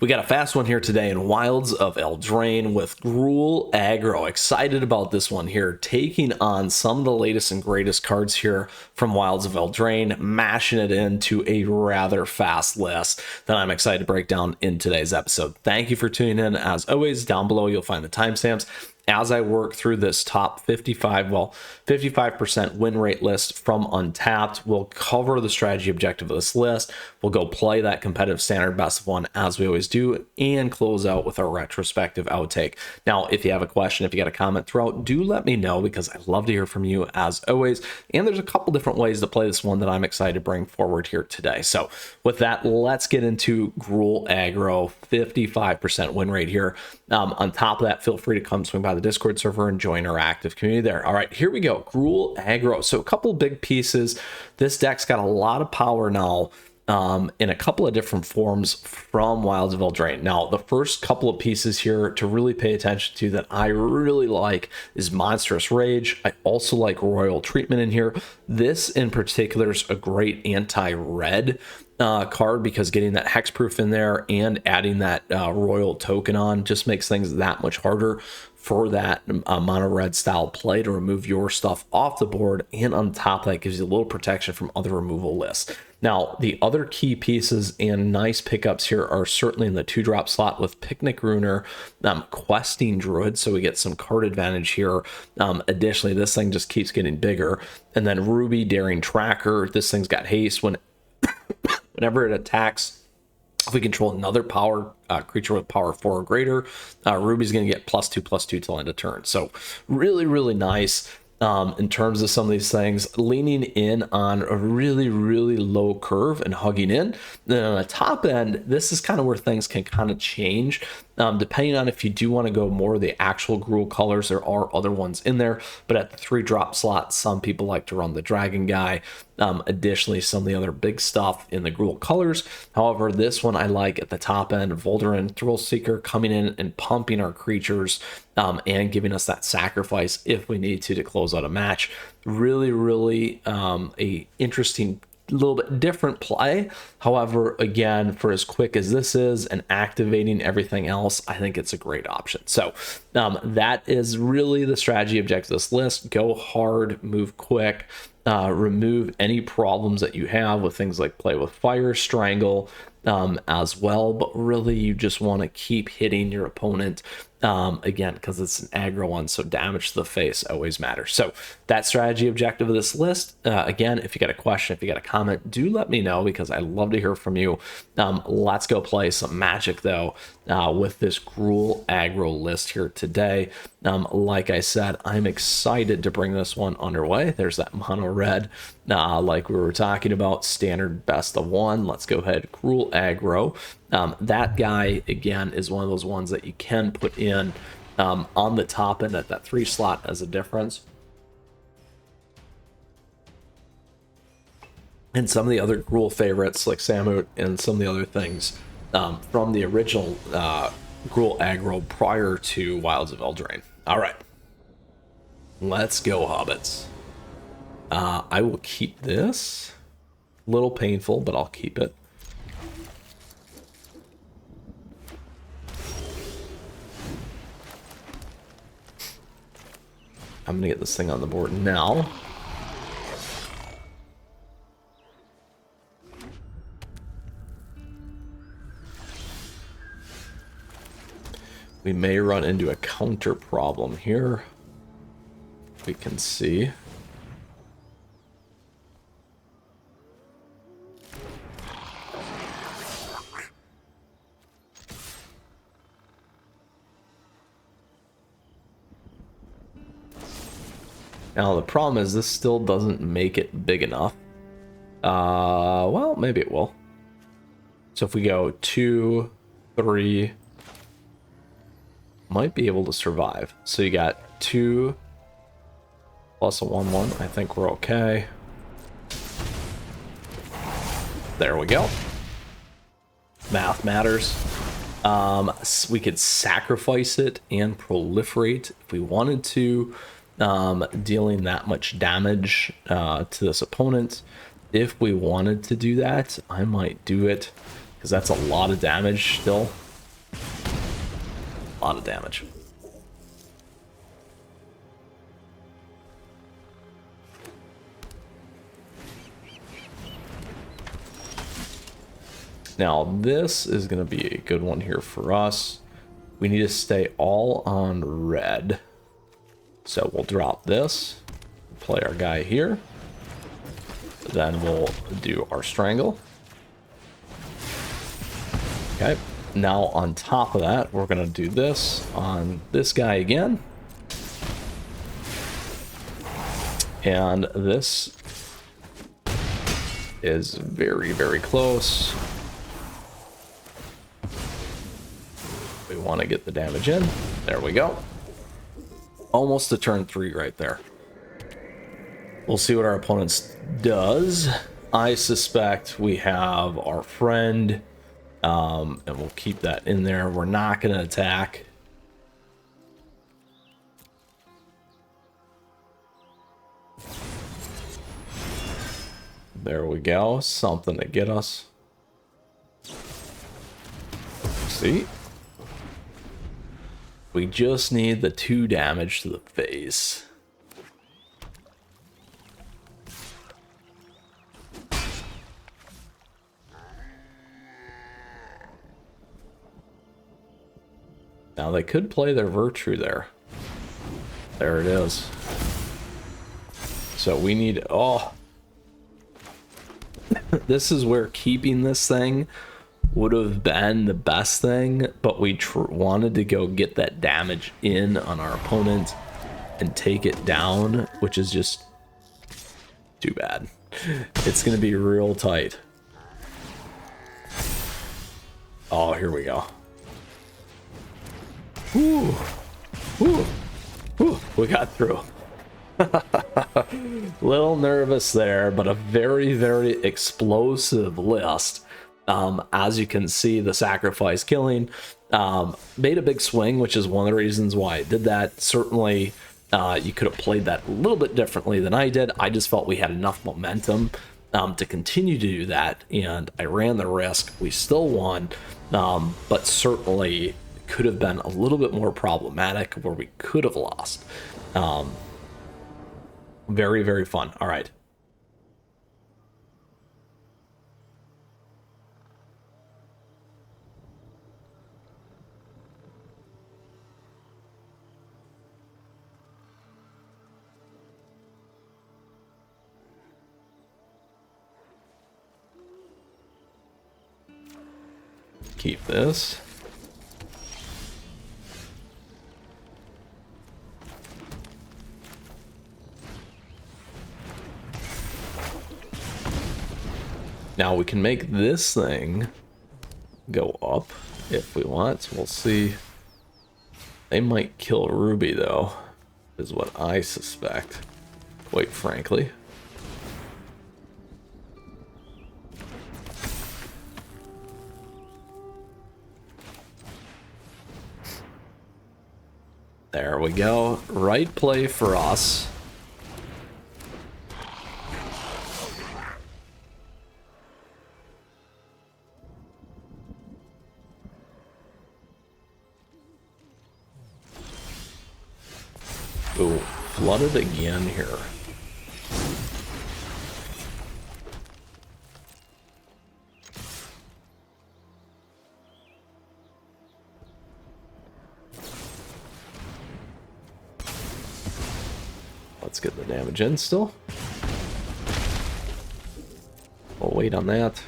We got a fast one here today in Wilds of Eldraine with Gruul Aggro. Excited about this one here, taking on some of the latest and greatest cards here from Wilds of Eldraine, mashing it into a rather fast list that I'm excited to break down in today's episode. Thank you for tuning in. As always, down below you'll find the timestamps as I work through this top 55% win rate list from Untapped. We'll cover the strategy objective of this list. We'll go play that competitive standard best of one as we always do, and close out with our retrospective outtake. Now, if you have a question, if you got a comment throughout, do let me know, because I'd love to hear from you as always. And there's a couple different ways to play this one that I'm excited to bring forward here today. So with that, let's get into Gruul Aggro. 55% win rate here. On top of that, feel free to come swing by the Discord server and join our active community there. All right, here we go. Gruul Aggro. So a couple big pieces. This deck's got a lot of power now in a couple of different forms from Wilds of Eldraine. Now, the first couple of pieces here to really pay attention to that I really like is Monstrous Rage. I also like Royal Treatment in here. This in particular is a great anti-red card, because getting that hexproof in there and adding that royal token on just makes things that much harder for that mono red style play to remove your stuff off the board, and on top of that gives you a little protection from other removal lists. Now, the other key pieces and nice pickups here are certainly in the 2-drop slot with Picnic Ruiner, Questing Druid, so we get some card advantage here. Additionally, this thing just keeps getting bigger. And then Ruby Daring Tracker, this thing's got haste. Whenever it attacks, if we control another power creature with power 4 or greater, Ruby's going to get +2/+2 till end of turn. So really, really nice in terms of some of these things, leaning in on a really, really low curve and hugging in. Then on the top end, this is kind of where things can kind of change. Depending on if you do want to go more of the actual Gruul colors, there are other ones in there, but at the 3-drop slot, some people like to run the Dragon Guy. Additionally, some of the other big stuff in the Gruul colors. However, this one I like at the top end, Volderin Thrill Seeker, coming in and pumping our creatures and giving us that sacrifice if we need to close out a match. Really, really a interesting, little bit different play. However, again, for as quick as this is and activating everything else, I think it's a great option. So that is really the strategy objective of this list. Go hard, move quick, remove any problems that you have with things like play with fire, strangle as well, but really you just want to keep hitting your opponent again, because it's an aggro one, so damage to the face always matters. So that strategy objective of this list, again, if you got a question, if you got a comment, do let me know, because I love to hear from you. Let's go play some Magic though with this Gruul Aggro list here today. Like I said, I'm excited to bring this one underway. There's that mono red like we were talking about, standard best of one. Let's go ahead, Gruul Aggro. That guy again is one of those ones that you can put in on the top end at that 3 slot as a difference. And some of the other Gruul favorites like Samut and some of the other things from the original Gruul Aggro prior to Wilds of Eldraine. All right, let's go, hobbits. I will keep this. A little painful, but I'll keep it. I'm gonna get this thing on the board now. We may run into a counter problem here. We can see. Now the problem is this still doesn't make it big enough. Well, maybe it will. So if we go 2, 3, might be able to survive. So you got 2 plus a 1/1. I think we're okay. There we go. Math matters. We could sacrifice it and proliferate if we wanted to, dealing that much damage to this opponent. If we wanted to do that, I might do it, because that's a lot of damage still. lot of damage. Now, this is going to be a good one here for us. We need to stay all on red. So we'll drop this, play our guy here. Then we'll do our strangle. Okay, now on top of that, we're going to do this on this guy again. And this is very, very close. We want to get the damage in. There we go. Almost a turn 3 right there. We'll see what our opponent does. I suspect we have our friend, and we'll keep that in there. We're not going to attack. There we go. Something to get us. See? We just need the 2 damage to the face. Now they could play their virtue there. There it is. So we need, oh. This is where keeping this thing would have been the best thing, but we wanted to go get that damage in on our opponent and take it down, which is just too bad. It's going to be real tight. Oh, here we go. Whew. Whew. Whew. We got through. Little nervous there, but a very, very explosive list. As you can see, the sacrifice killing made a big swing, which is one of the reasons why I did that. Certainly, you could have played that a little bit differently than I did. I just felt we had enough momentum to continue to do that, and I ran the risk. We still won, but certainly could have been a little bit more problematic where we could have lost. Very, very fun. All right. Keep this. Now we can make this thing go up if we want. We'll see. They might kill Ruby though, is what I suspect, quite frankly. There we go. Right play for us. Ooh, flooded again here. Let's get the damage in still. We'll wait on that.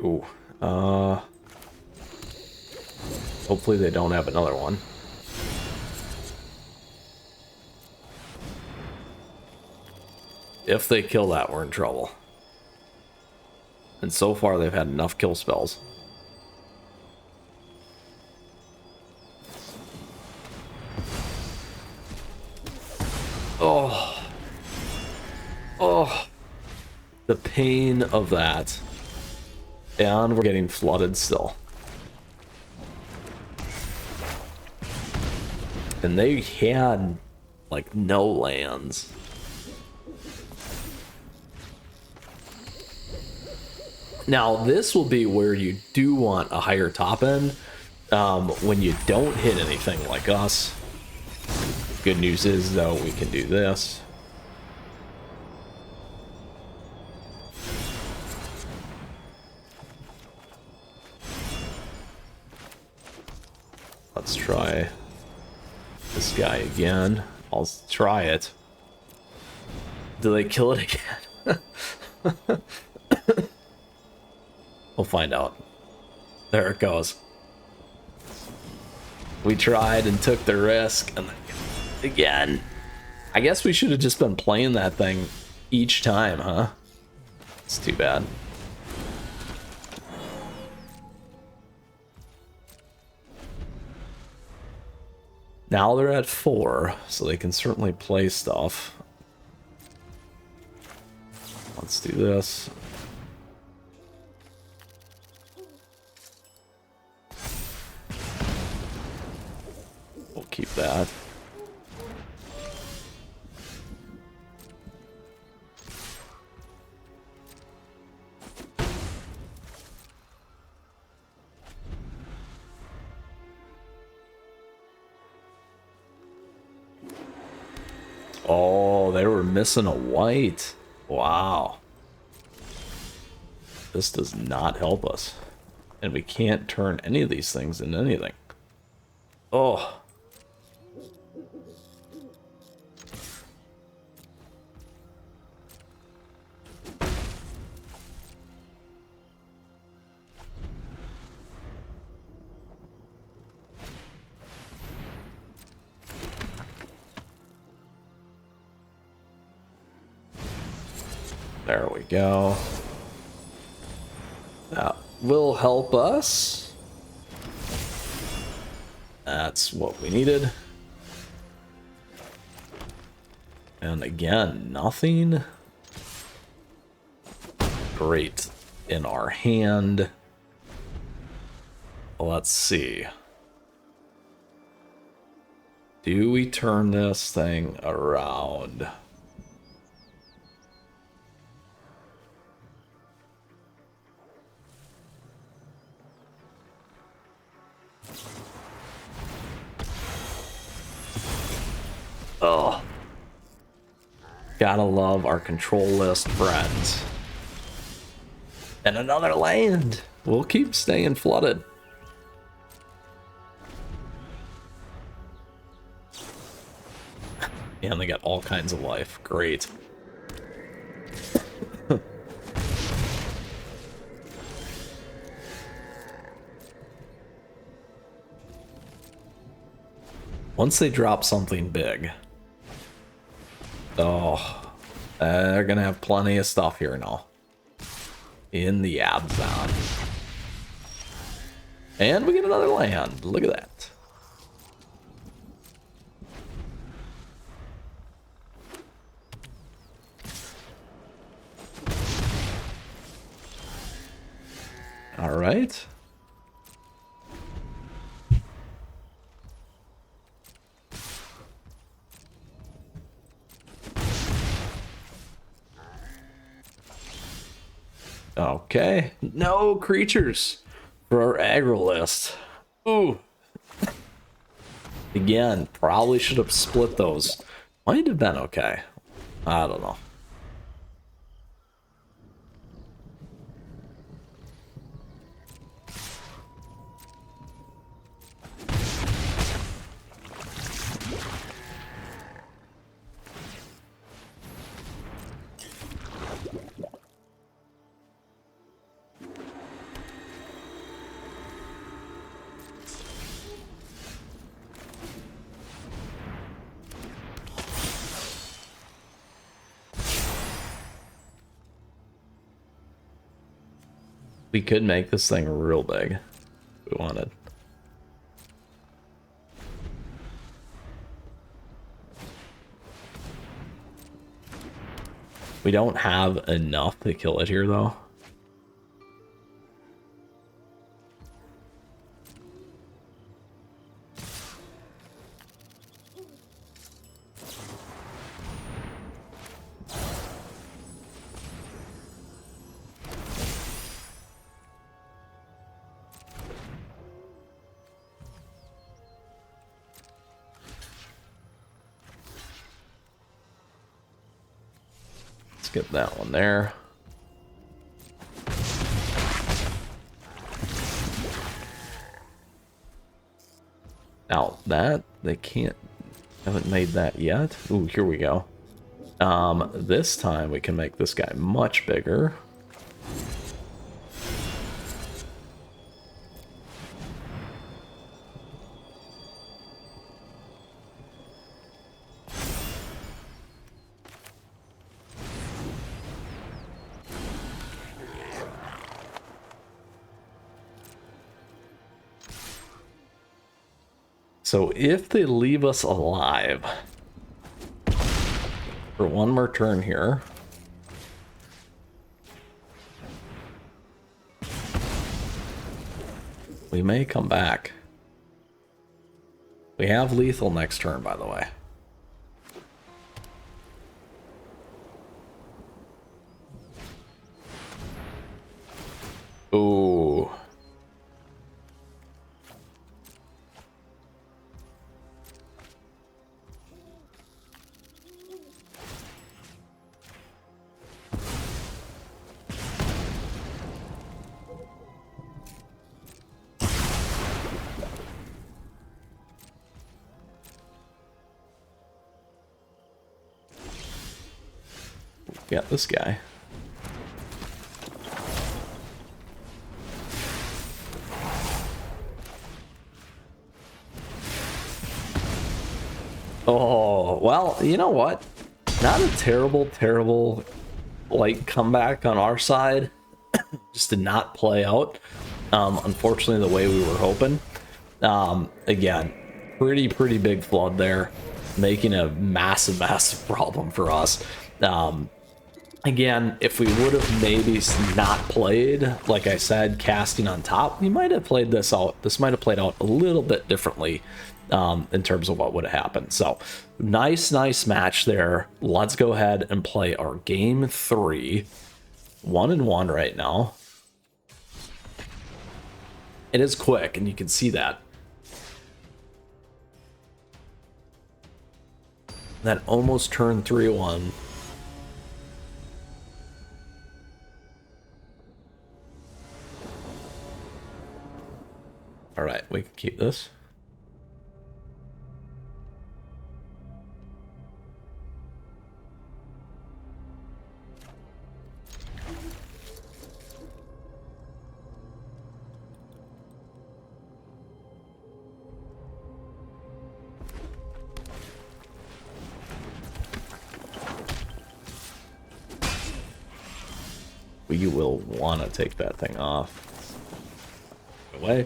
Ooh, hopefully they don't have another one. If they kill that, we're in trouble. And so far they've had enough kill spells. Oh. Oh. The pain of that. And we're getting flooded still. And they had, like, no lands. Now, this will be where you do want a higher top end when you don't hit anything like us. Good news is, though, we can do this. Let's try this guy again. I'll try it. Do they kill it again? We'll find out. There it goes. We tried and took the risk, and then again. I guess we should have just been playing that thing each time, huh? It's too bad. Now they're at 4, so they can certainly play stuff. Let's do this. We'll keep that. Oh, they were missing a white. Wow. This does not help us. And we can't turn any of these things into anything. Oh. There we go. That will help us. That's what we needed. And again, nothing great in our hand. Let's see. Do we turn this thing around? Oh. Gotta love our control list friends. And another land. We'll keep staying flooded. And they got all kinds of life. Great. Once they drop something big. Oh, they're gonna have plenty of stuff here now. In the Abzan. And we get another land. Look at that. All right. Okay, no creatures for our aggro list. Ooh. Again, probably should have split those. Might have been okay. I don't know. We could make this thing real big if we wanted. We don't have enough to kill it here, though. get that one there. Now that they haven't made that yet. Ooh, here we go. This time we can make this guy much bigger. So if they leave us alive for one more turn here, we may come back. We have lethal next turn, by the way. Ooh. Got this guy. Oh, well, you know what? Not a terrible, like, comeback on our side. Just did not play out, unfortunately, the way we were hoping. Again, pretty big flood there, making a massive problem for us. Again, if we would have maybe not played, like I said, casting on top, we might have played this out. This might have played out a little bit differently in terms of what would have happened. So nice match there. Let's go ahead and play our game 3. 1-1 right now. It is quick, and you can see that. That almost turned 3-1. All right, we can keep this. You will want to take that thing off. Away.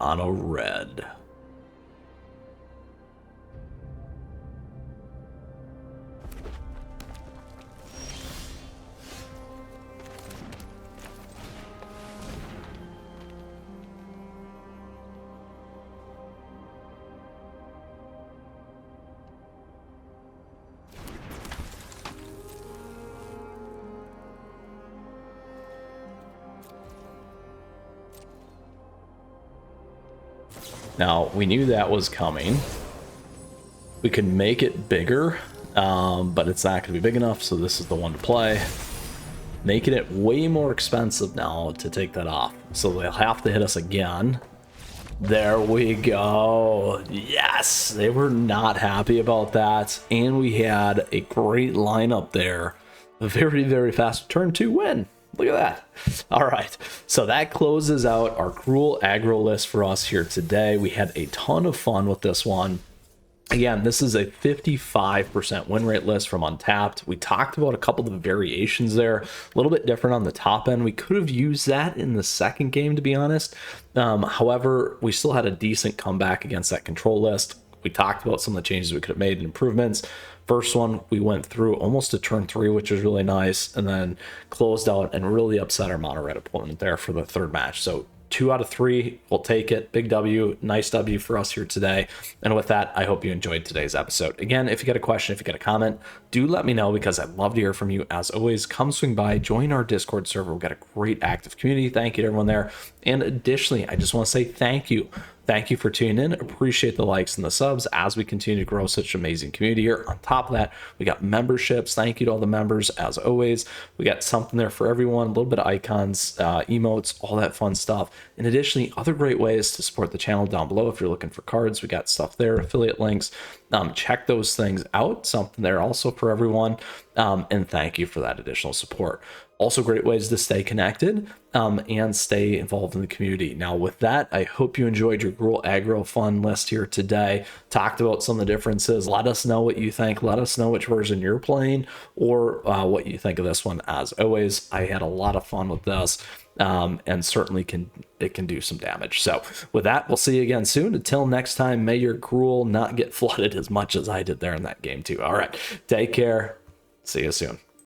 On a red. Now, we knew that was coming. We could make it bigger, but it's not going to be big enough, so this is the one to play. Making it way more expensive now to take that off. So they'll have to hit us again. There we go. Yes! They were not happy about that, and we had a great lineup there. A very fast turn 2 win. Look at that. All right, so that closes out our Gruul Aggro list for us here today. We had a ton of fun with this one. Again, this is a 55% win rate list from Untapped. We talked about a couple of the variations there, a little bit different on the top end. We could have used that in the second game, to be honest. However, we still had a decent comeback against that control list. We talked about some of the changes we could have made and improvements. First one, we went through almost to turn 3, which was really nice, and then closed out and really upset our mono red opponent there for the third match. So 2 out of 3, we'll take it. Big W, nice W for us here today. And with that, I hope you enjoyed today's episode. Again, if you got a question, if you got a comment, do let me know, because I'd love to hear from you. As always, come swing by, join our Discord server. We've got a great active community. Thank you to everyone there. And additionally, I just want to say thank you. Thank you for tuning in. Appreciate the likes and the subs as we continue to grow such an amazing community here. On top of that, we got memberships. Thank you to all the members. As always, we got something there for everyone, a little bit of icons, emotes, all that fun stuff. And additionally, other great ways to support the channel down below. If you're looking for cards, we got stuff there, affiliate links. Check those things out. Something there also for everyone. And thank you for that additional support. Also great ways to stay connected and stay involved in the community. Now with that, I hope you enjoyed your Gruul Aggro fun list here today. Talked about some of the differences. Let us know what you think. Let us know which version you're playing, or what you think of this one. As always, I had a lot of fun with this, and certainly can do some damage. So with that, we'll see you again soon. Until next time, may your Gruul not get flooded as much as I did there in that game too. All right, take care. See you soon.